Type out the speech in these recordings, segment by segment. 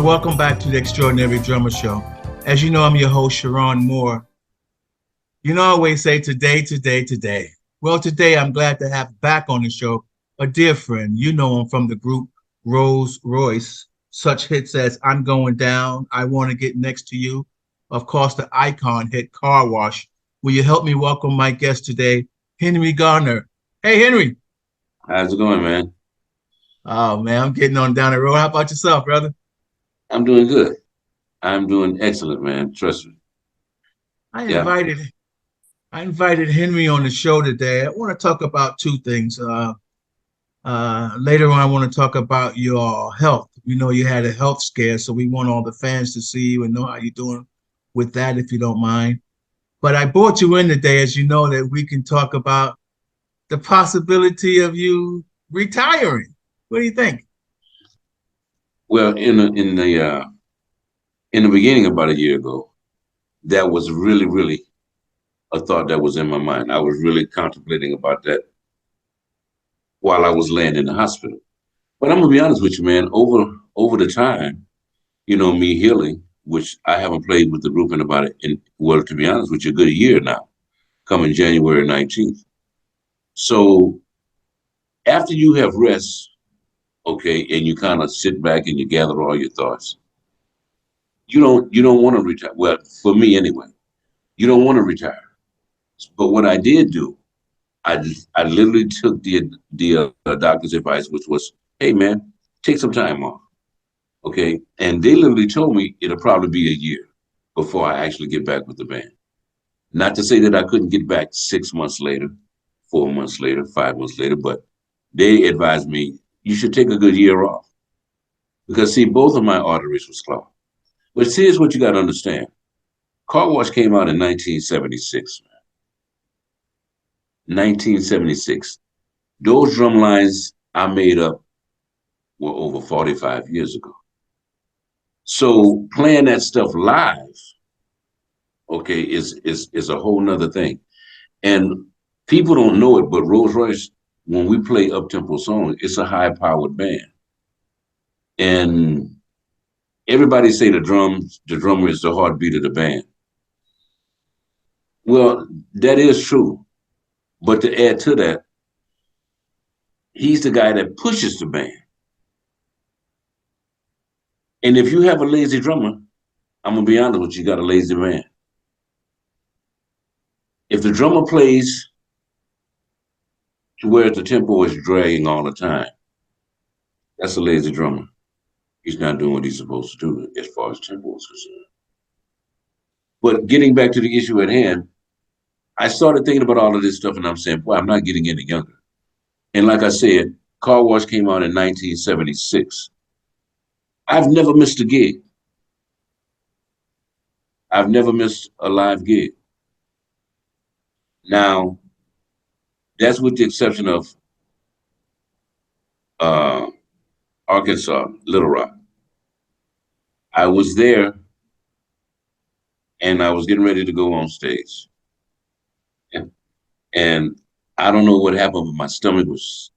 welcome back to the Extraordinary Drummer Show. As you know, I'm your host, Cheron Moore. You know, I always say today, today, today. Well, today I'm glad to have back on the show a dear friend. You know him from the group Royce. Such hits as I'm Going Down, I Want to Get Next to You. Of course, the icon hit Car Wash. Will you help me welcome my guest today, Henry Garner? Hey, Henry. How's it going, man? Oh, man, I'm getting on down the road. How about yourself, brother? I'm doing good. I'm doing excellent, man. Trust me. I Yeah. invited I invited Henry on the show today. I want to talk about two things. Later on, I want to talk about your health. You know, you had a health scare, so we want all the fans to see you and know how you're doing with that, if you don't mind. But I brought you in today, as you know, that we can talk about the possibility of you retiring. What do you think? Well, in the beginning, about a year ago, that was really a thought that was in my mind. I was really contemplating about that while I was laying in the hospital. But I'm gonna be honest with you, man. Over the time, me healing, which I haven't played with the group in about to be honest with you, a good year now, coming January 19th. So after you have rest, okay, and you kind of sit back and you gather all your thoughts, you don't want to retire. Well, for me anyway, you don't want to retire. But what I did do, I literally took the doctor's advice, which was, hey man, take some time off, okay. And they literally told me it'll probably be a year before I actually get back with the band. Not to say that I couldn't get back 6 months later, 4 months later, 5 months later, but they advised me you should take a good year off because see, both of my arteries was clogged. But here's what you got to understand. Car Wash came out in 1976. 1976. Those drum lines I made up were over 45 years ago. So playing that stuff live, okay, is a whole nother thing. And people don't know it, but Rolls Royce, when we play up tempo songs, it's a high powered band. And everybody say the drummer is the heartbeat of the band. Well, that is true. But to add to that, he's the guy that pushes the band. And if you have a lazy drummer, I'm gonna be honest with you, you got a lazy band. If the drummer plays to where the tempo is dragging all the time, that's a lazy drummer. He's not doing what he's supposed to do as far as tempo is concerned. But getting back to the issue at hand, I started thinking about all of this stuff and I'm saying, boy, I'm not getting any younger. And like I said, Car Wash came out in 1976. I've never missed a gig. I've never missed a live gig. Now, that's with the exception of uh, Arkansas, Little Rock. I was there and I was getting ready to go on stage. And, and I don't know what happened, but my stomach was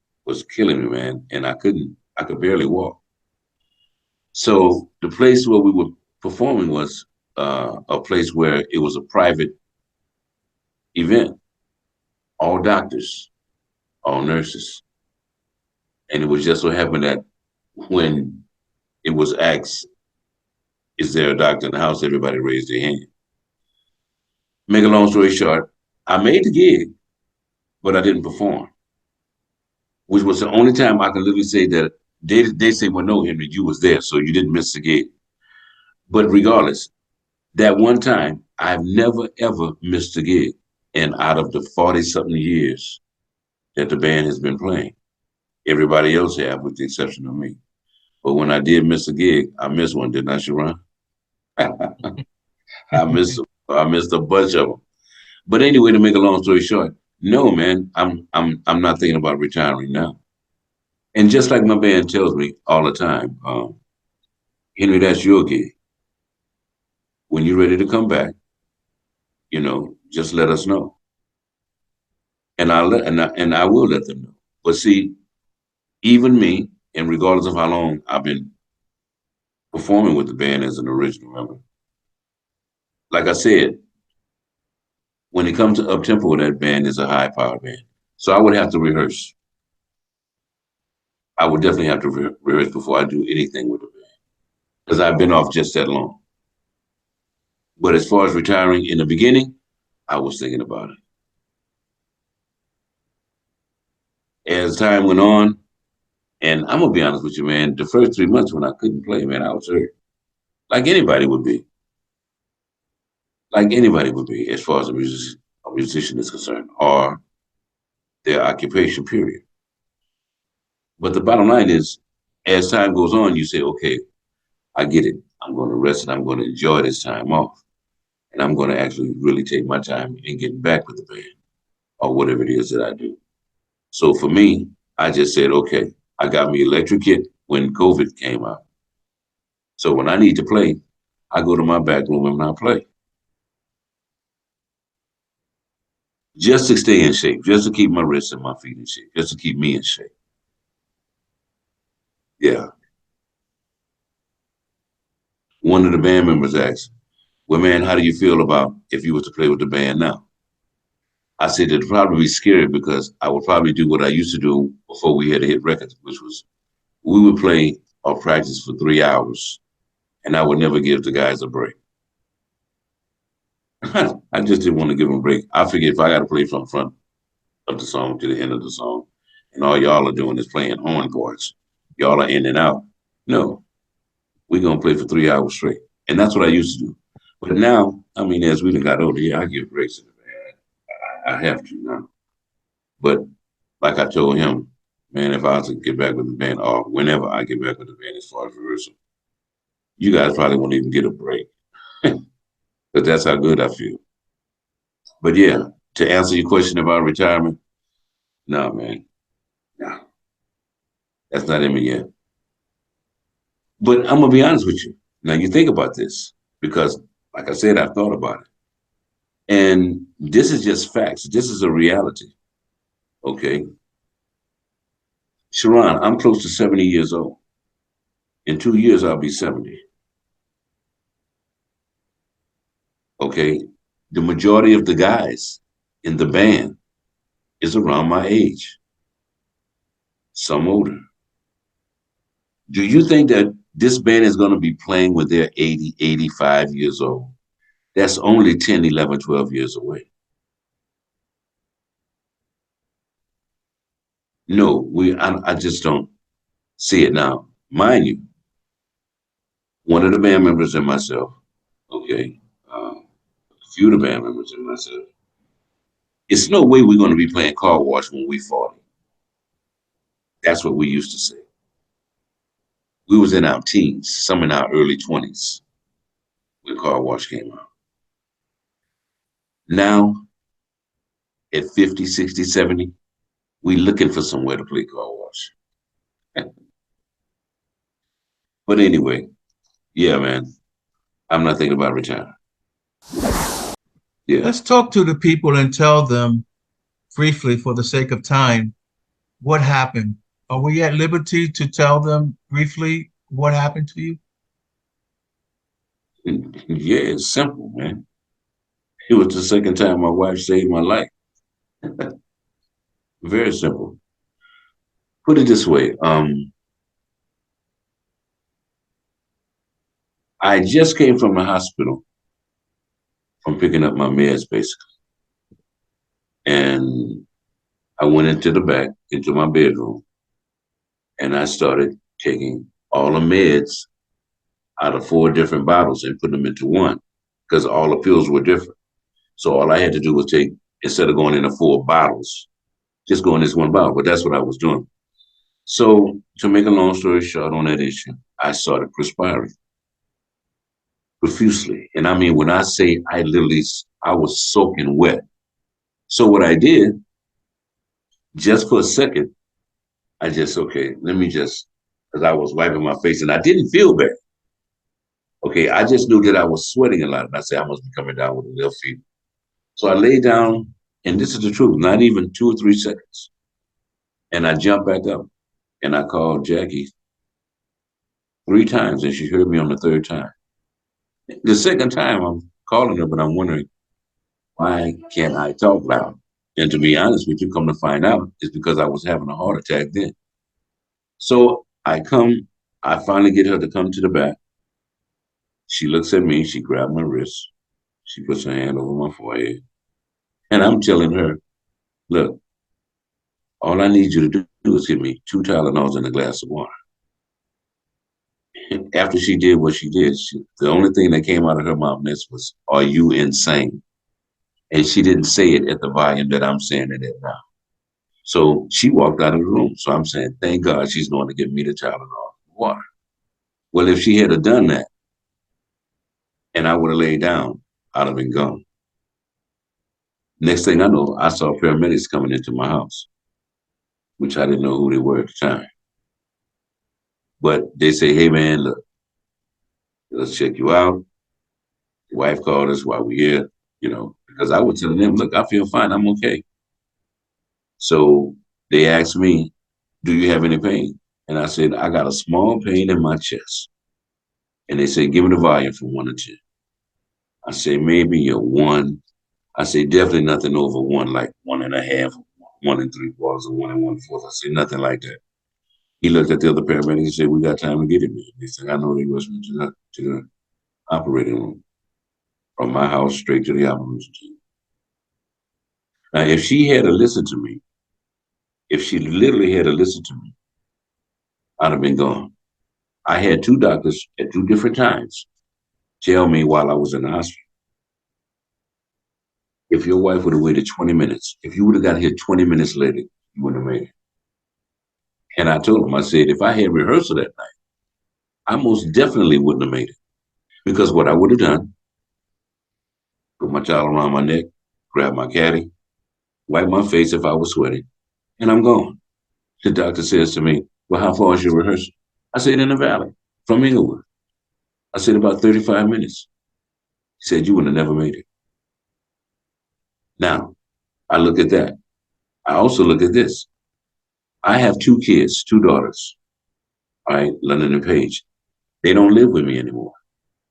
killing me, man. And I could barely walk. So the place where we were performing was a place where it was a private event, all doctors, all nurses. And it was just so happened that when it was asked, is there a doctor in the house? Everybody raised their hand. Make a long story short, I made the gig, but I didn't perform, which was the only time I can literally say that they say, well, no, Henry, you was there, so you didn't miss the gig. But regardless, that one time, I've never, ever missed a gig. And out of the 40 something years that the band has been playing, everybody else have, with the exception of me. But when I did miss a gig, I missed one, didn't I, Sharon? I missed a bunch of them. But anyway, to make a long story short, no, man, I'm not thinking about retiring now. And just like my band tells me all the time, Henry, that's your gig. When you're ready to come back, just let us know, and I will let them know. But see, even me, and regardless of how long I've been performing with the band as an original member. Like I said, when it comes to up tempo, that band is a high power band. So I would have to rehearse. I would definitely have to rehearse before I do anything with the band because I've been off just that long. But as far as retiring in the beginning, I was thinking about it. As time went on, and I'm gonna be honest with you, man, the first 3 months when I couldn't play, man, I was hurt. Like anybody would be. Like anybody would be, as far as a musician is concerned, or their occupation, period. But the bottom line is, as time goes on, you say, okay, I get it. I'm going to rest and I'm going to enjoy this time off. And I'm going to actually really take my time in getting back with the band or whatever it is that I do. So for me, I just said, okay, I got me electric kit when COVID came out. So when I need to play, I go to my back room and I play. Just to stay in shape, just to keep my wrists and my feet in shape, just to keep me in shape. Yeah. One of the band members asked, well, man, how do you feel about if you were to play with the band now? I said it'd probably be scary because I would probably do what I used to do before we had to hit records, which was we would play or practice for 3 hours and I would never give the guys a break. I just didn't want to give them a break. I figured if I got to play from the front of the song to the end of the song and all y'all are doing is playing horn parts, y'all are in and out. No, we're going to play for 3 hours straight. And that's what I used to do. But now, I mean, as we done got older, yeah, I give breaks in the band. I have to now. But like I told him, man, if I was to get back with the band, or whenever I get back with the band as far as rehearsal, you guys probably won't even get a break. But that's how good I feel. But yeah, to answer your question about retirement, no, man, no, that's not in me yet. But I'm gonna be honest with you. Now you think about this because, like I said, I've thought about it, and this is just facts. This is a reality. Okay, Cheron, I'm close to 70 years old. In 2 years, I'll be 70. Okay, the majority of the guys in the band is around my age, some older. Do you think that this band is going to be playing when they're 80, 85 years old? That's only 10, 11, 12 years away. No, I just don't see it now. Mind you, one of the band members and myself, okay, a few of the band members and myself, it's no way we're going to be playing car wash when we 40. That's what we used to say. We was in our teens, some in our early 20s when car wash came out. Now, at 50, 60, 70, we looking for somewhere to play car wash. But anyway, yeah, man, I'm not thinking about retiring. Yeah. Let's talk to the people and tell them briefly, for the sake of time, what happened. Are we at liberty to tell them briefly what happened to you? Yeah, it's simple, man. It was the second time my wife saved my life. Very simple. Put it this way. I just came from the hospital from picking up my meds, basically. And I went into the back, into my bedroom, and I started taking all the meds out of 4 different bottles and put them into one because all the pills were different. So all I had to do was take, instead of going into 4 bottles, just go in this one bottle. But that's what I was doing. So to make a long story short on that issue, I started perspiring profusely. And I mean, when I say I was soaking wet. So what I did, just for a second, okay, let me just, because I was wiping my face and I didn't feel bad. Okay, I just knew that I was sweating a lot. And I said, I must be coming down with a little fever. So I lay down, and this is the truth, not even 2 or 3 seconds. And I jumped back up and I called Jackie 3 times, and she heard me on the third time. The second time, I'm calling her, but I'm wondering, why can't I talk loud? And to be honest with you, come to find out, it's because I was having a heart attack then. So I finally get her to come to the back. She looks at me, she grabbed my wrist, she puts her hand over my forehead, and I'm telling her, look, all I need you to do is give me 2 Tylenols and a glass of water. And after she did what she did, the only thing that came out of her mouth next was, are you insane? And she didn't say it at the volume that I'm saying it at now. So she walked out of the room. So I'm saying, thank God she's going to give me the Tylenol and water. Well, if she had have done that and I would have laid down, I'd have been gone. Next thing I know, I saw paramedics coming into my house, which I didn't know who they were at the time. But they say, hey, man, look, let's check you out. Your wife called us while we're here, because I was telling them, look, I feel fine. I'm okay. So they asked me, do you have any pain? And I said, I got a small pain in my chest. And they said, give me the volume from 1 to 10. I say, maybe a 1. I say, definitely nothing over 1, like 1.5, 1 3/4, or 1 1/4. I say, nothing like that. He looked at the other paramedic and said, we got time to get him in. They said, I know they rushed me to the operating room from my house straight to the operating room. Now, if she had to listen to me, if she literally had to listen to me, I'd have been gone. I had 2 doctors at 2 different times tell me while I was in the hospital, if your wife would have waited 20 minutes, if you would have got here 20 minutes later, you wouldn't have made it. And I told him, I said, if I had rehearsal that night, I most definitely wouldn't have made it. Because what I would have done, put my towel around my neck, grab my caddy, wipe my face if I was sweating, and I'm gone. The doctor says to me, well, how far is your rehearsal? I said, in the valley, from Inglewood. I said, about 35 minutes. He said, you would have never made it. Now, I look at that. I also look at this. I have 2 kids, 2 daughters, all right, London and Paige. They don't live with me anymore.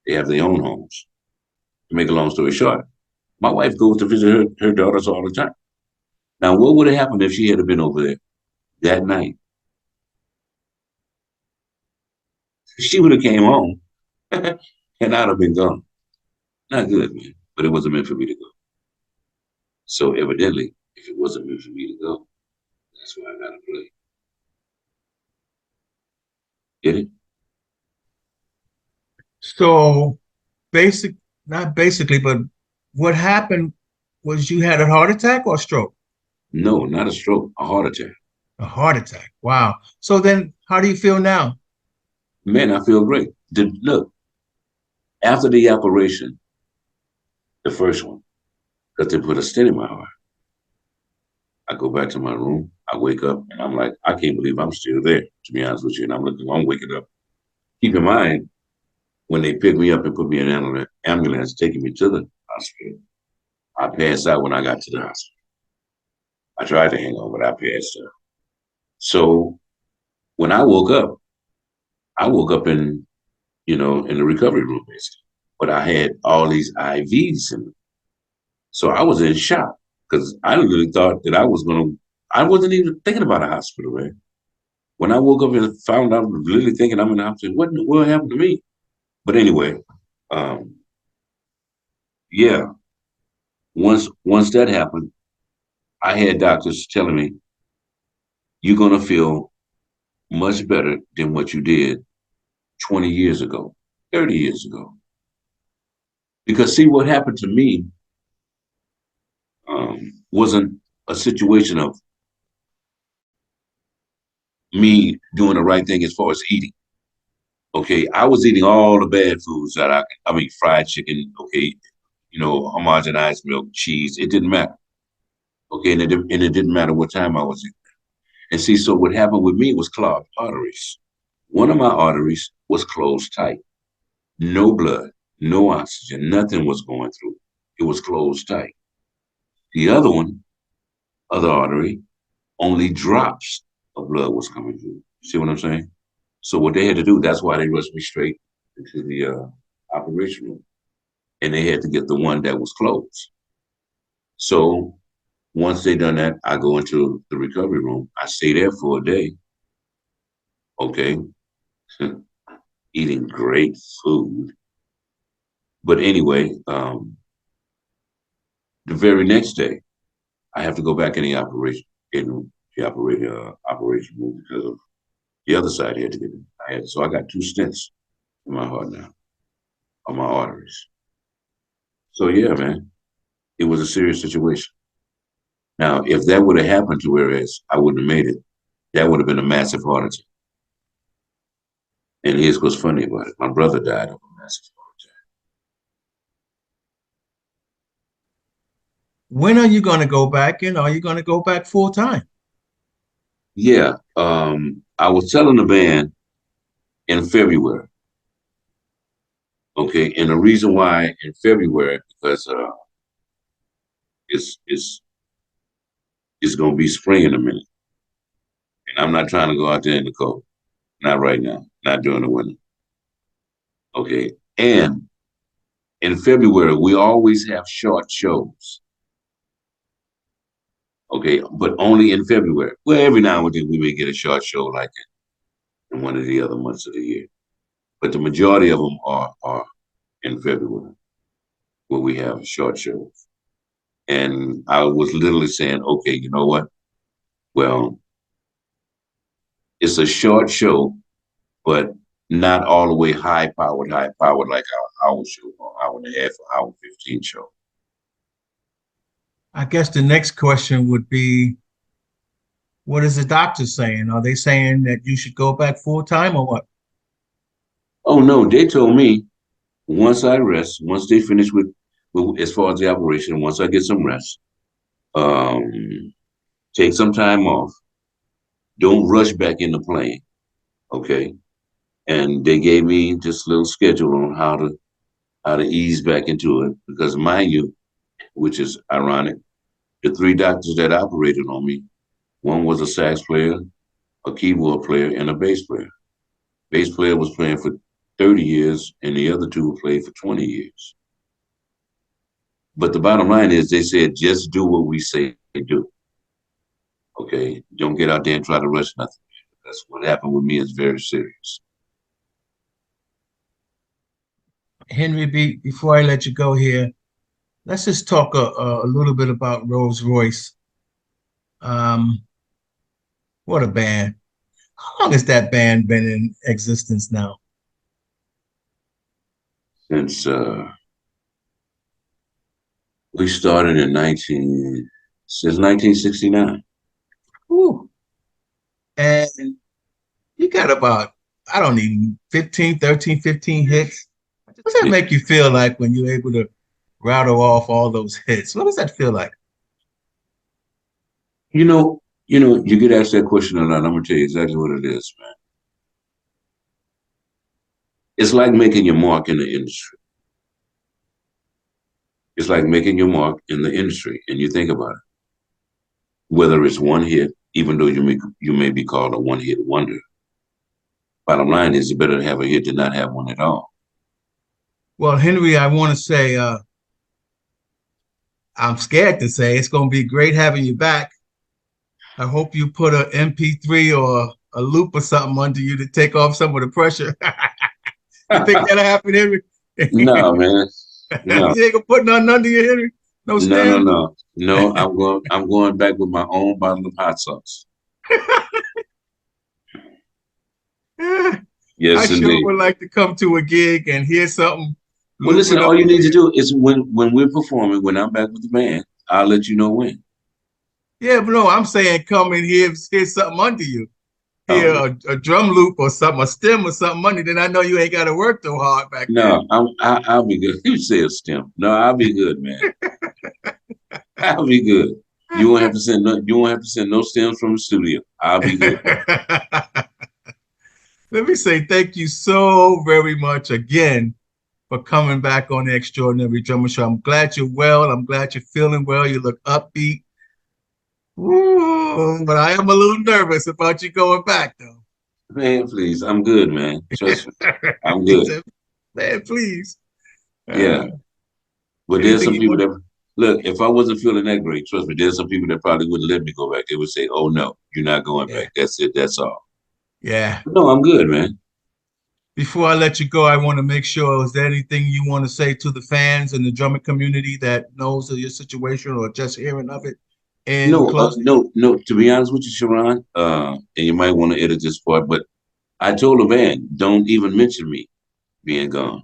They have their own homes. To make a long story short, my wife goes to visit her daughters all the time. Now, what would have happened if she had been over there that night? She would have came home and I'd have been gone. Not good, man. But it wasn't meant for me to go. So evidently, if it wasn't meant for me to go, that's why I gotta play. Get it? So basic, not basically, but what happened was you had a heart attack or a stroke? No, not a stroke, a heart attack. A heart attack. Wow. So then how do you feel now? Man, I feel great. Look, after the operation, the first one, because they put a stent in my heart, I go back to my room, I wake up, and I'm like, I can't believe I'm still there, to be honest with you. And I'm waking up. Keep in mind, when they picked me up and put me in an ambulance, taking me to the hospital, I passed out when I got to the hospital. I tried to hang on, but I passed out. So when I woke up in the recovery room, basically. But I had all these IVs in me. So I was in shock because I really thought that I wasn't even thinking about a hospital, man. When I woke up and found out, really thinking I'm in the hospital, what in the world happened to me? But anyway, um, yeah, once that happened, I had doctors telling me, you're going to feel much better than what you did 20 years ago, 30 years ago. Because see, what happened to me wasn't a situation of me doing the right thing as far as eating. Okay, I was eating all the bad foods that I mean, fried chicken. Okay, homogenized milk, cheese. It didn't matter. Okay, and it didn't matter what time I was eating. And see, so what happened with me was clogged arteries. One of my arteries was closed tight. No blood, no oxygen, nothing was going through. It was closed tight. The other artery, only drops of blood was coming through. See what I'm saying? So what they had to do, that's why they rushed me straight into the operation room. And they had to get the one that was closed. So once they done that, I go into the recovery room. I stay there for a day, okay, eating great food. But anyway, the very next day, I have to go back in the operation room because of the other side had to get in. So I got two stents in my heart now, on my arteries. So yeah, man, it was a serious situation. Now, if that would have happened to whereas I wouldn't have made it, that would have been a massive heart attack. And here's what's funny about it. My brother died of a massive heart attack. When are you going to go back and are you going to go back full time? Yeah, I was telling the band in February, okay, and the reason why in February because it's it's it's gonna be spring in a minute, and I'm not trying to go out there in the cold, not right now, not during the winter, okay. And in February we always have short shows, okay, but only in February. Well, every now and then we may get a short show like in one of the other months of the year, but the majority of them are in February where we have short shows. And I was literally saying, okay, you know what? Well, it's a short show, but not all the way high powered like our hour show, or hour and a half, or hour 15 show. I guess the next question would be, what is the doctor saying? Are they saying that you should go back full time or what? Oh no, they told me once I rest, once they finish with as far as the operation, once I get some rest, um, take some time off, don't rush back into playing, okay? And they gave me just a little schedule on how to ease back into it because mind you, which is ironic, the three doctors that operated on me, one was a sax player, a keyboard player, and a bass player. Bass player was playing for 30 years, and the other two played for 20 years. But the bottom line is they said, just do what we say do. Okay? Don't get out there and try to rush nothing. That's what happened with me is very serious. Henry B, before I let you go here, let's just talk a little bit about Rolls Royce. Um, what a band. How long has that band been in existence now? Since we started in since 1969. Whew. And you got about, I don't even 15, 13, 15 hits. What does that make you feel like when you're able to rattle off all those hits? What does that feel like? You get asked that question a lot. I'm gonna tell you exactly what it is, man. It's like making your mark in the industry. It's like making your mark in the industry, and you think about it. Whether it's one hit, even though you may be called a one hit wonder. Bottom line is, it's better to have a hit than not have one at all. Well, Henry, I want to say I'm scared to say it's going to be great having you back. I hope you put a MP3 or a loop or something under you to take off some of the pressure. You think that'll happen, Henry? No, man. No, You ain't gonna put nothing under you, Henry? No no, no, stem? no, no. I'm going back with my own bottle of hot sauce. I Yes, sure indeed. would like to come to a gig and hear something, Well, loop listen. it up All you over need to here. do is when we're performing, when I'm back with the band, I'll let you know when. Yeah, but no, I'm saying come and hear something under you. Oh Hear no, a drum loop or something, a stem or something under, then I know you ain't got to work so hard back there. no. I'll be good. You say a stem. No, I'll be good, man. I'll be good. You won't have to send no. You won't have to send no stems from the studio. I'll be good. Let me say thank you so very much again for coming back on the Extraordinary Drummer Show. I'm glad you're well. I'm glad you're feeling well. You look upbeat. Ooh, but I am a little nervous about you going back, though. Man, please, I'm good, man. Trust me, I'm He good. said, man, please. Yeah, but there's Anything some you people want? that look. If I wasn't feeling that great, trust me, there's some people that probably wouldn't let me go back. They would say, "Oh no, you're not going Yeah, back. That's it. That's all." yeah. But no, I'm good, man. Before I let you go, I want to make sure, is there anything you want to say to the fans and the drumming community that knows of your situation or just hearing of it in No, closing? no. To be honest with you, Sharon, and you might want to edit this part, but I told the band, don't even mention me being gone.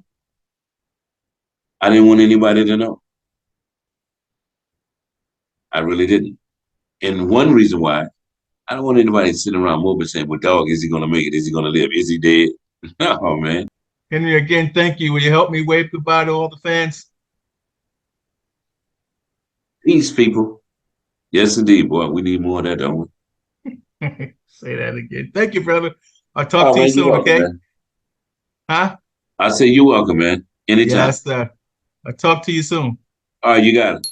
I didn't want anybody to know. I really didn't. And one reason why, I don't want anybody sitting around moping saying, well, dog, is he going to make it? Is he going to live? Is he dead? No, man. Henry, again, thank you. Will you help me wave goodbye to all the fans? Peace, people. Yes, indeed, boy. We need more of that, don't we? Say that again. Thank you, brother. I'll talk Oh, to you man, you're soon, welcome, okay? man. Huh? I say you're welcome, man. Anytime. Yes, sir. I'll talk to you soon. All right, you got it.